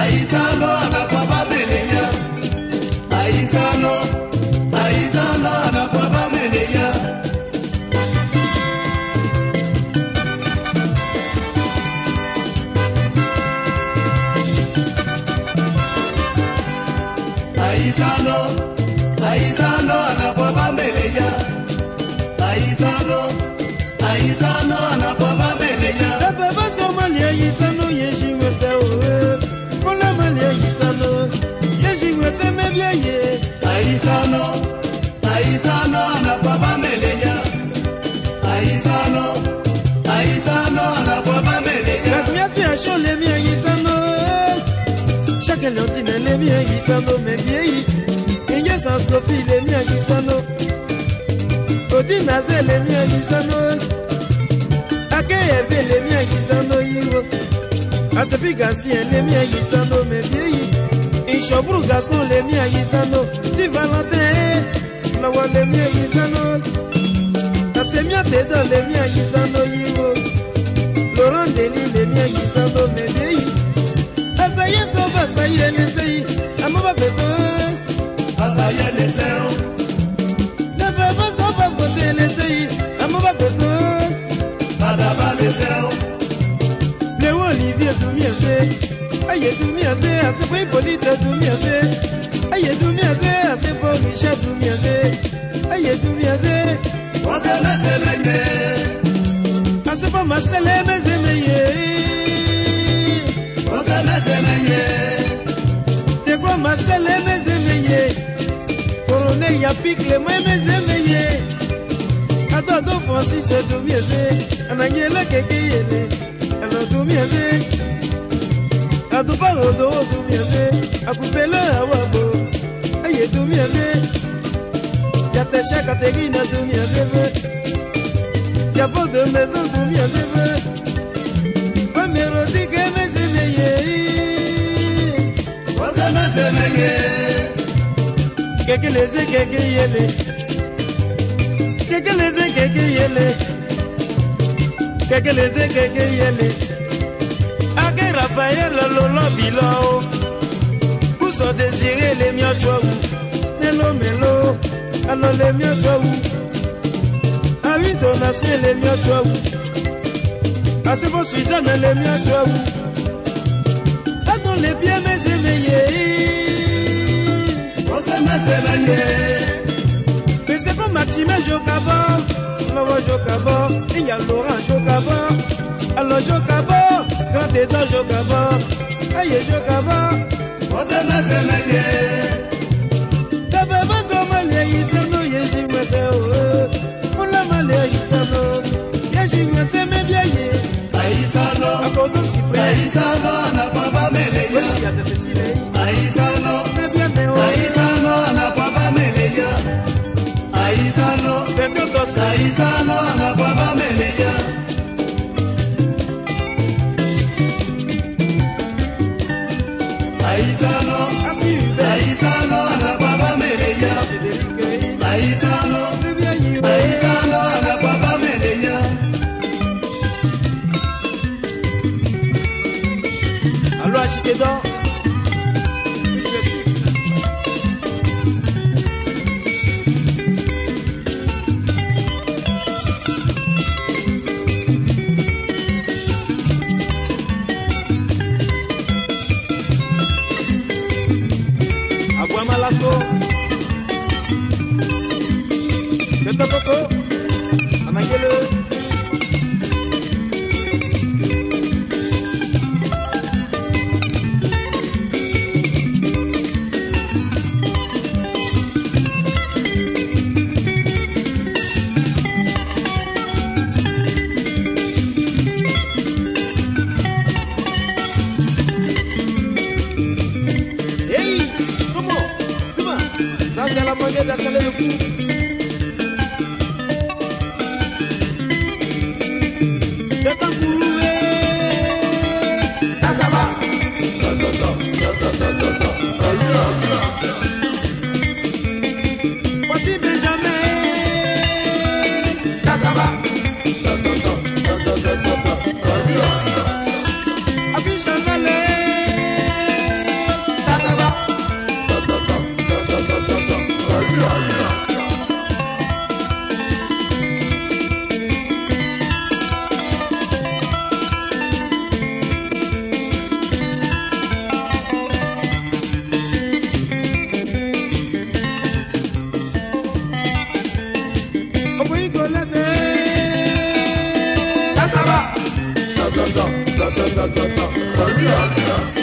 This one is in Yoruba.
Aizano, anakwaba meleya. Aizano, anakwaba meleya. Aizano, anakwaba meleya. Aizano, anakwaba meleya. Baba Somalia, Aizano, Yeshimasa, Kola Malia, Aizano, Yeshimasa, Mebiaye. Aizano, anakwaba meleya. Aizano, anakwaba meleya. Merci à Chol, les miens, Aizano. Chacun l'antine, les miens, Aizano, Mebiaye. Et yes, en Sophie, les miens, Aizano. Odinaze, les miens, Aizano. Akeyebe, les miens, Aizano, Yiro. Atapi Garcia, les miens, Aizano, Mebiaye. Et Chobru Gaston, les miens, Aizano. Si Valentin, la one, les miens, Aizano. Asemia Tedo, les miens, Aizano, Yiro. Laurent Delis, les miens, Aizano, Mebiaye. Asaye, Soba, Saye, les Saye. Amaba Bebe. Asaye, les Saye. Bebe, Soba, Bote, les Saye. Amaba Bebe. Adaba, les Saye. Léo Olivier, Doumiazé. Aïe, Doumiazé, assez pour Hippolyte, Doumiazé. Aïe, Doumiazé, assez pour Michel, Doumiazé. Aïe, Doumiazé. On se laisse l'aimer. Assez pour Marcel, mes aimés. On se laisse l'aimer. C'est quoi Marcel, mes aimés? Colonel Yapik, les mes aimés. Attends, Francis, Doumiazé. Anangela, Kekeyele. Alors, Doumiazé. Adubaro, Doumiazé. Akupele, Awabo. Aïe, Doumiazé. Yatecha, Katerina, Doumiazé. Y'a pas de maison, Doumiazé. Mélodie, que mes aimés. On se laisse l'aimer. Keke les yele. Keke les yele. Keke les yele. Ake Raphaël Lolo Bilao. Où sont désirés les miens chouaou. Mélo. Alors les miens chouaou. Avis donation les miens chouaou. Assez bon Suzanne les miens chouaou. Attends les biens mes aimés. On se laisse l'aimer. Mais c'est pas Maxime Jokabo. Lobo Jokabo. Il y a Laurent Jokabo. Alors Jokabo. Grand état Jokabo. Aïe Jokabo. On se laisse l'aimer. Baba Somalia, Aizano, Yeshimasa. Kola Malia, Aizano. Yeshimasa, Mebiaye. Aizano, Akodo Sipre. Aizano, anakwaba meleya. Yoshia de Cecile. Aizano, Mebiane. anakwaba meleya. Aizano, anakwaba meleya. Aizano, anakwaba meleya. Aizano, anakwaba meleya. Alors, Achikedo. Aguamalasto. Ketokoko. Amangele. La moitié de la salle de coup. De ton coué. Azaba. Voici Benjamin. Azaba. Affiche un orí ọ̀dọ́.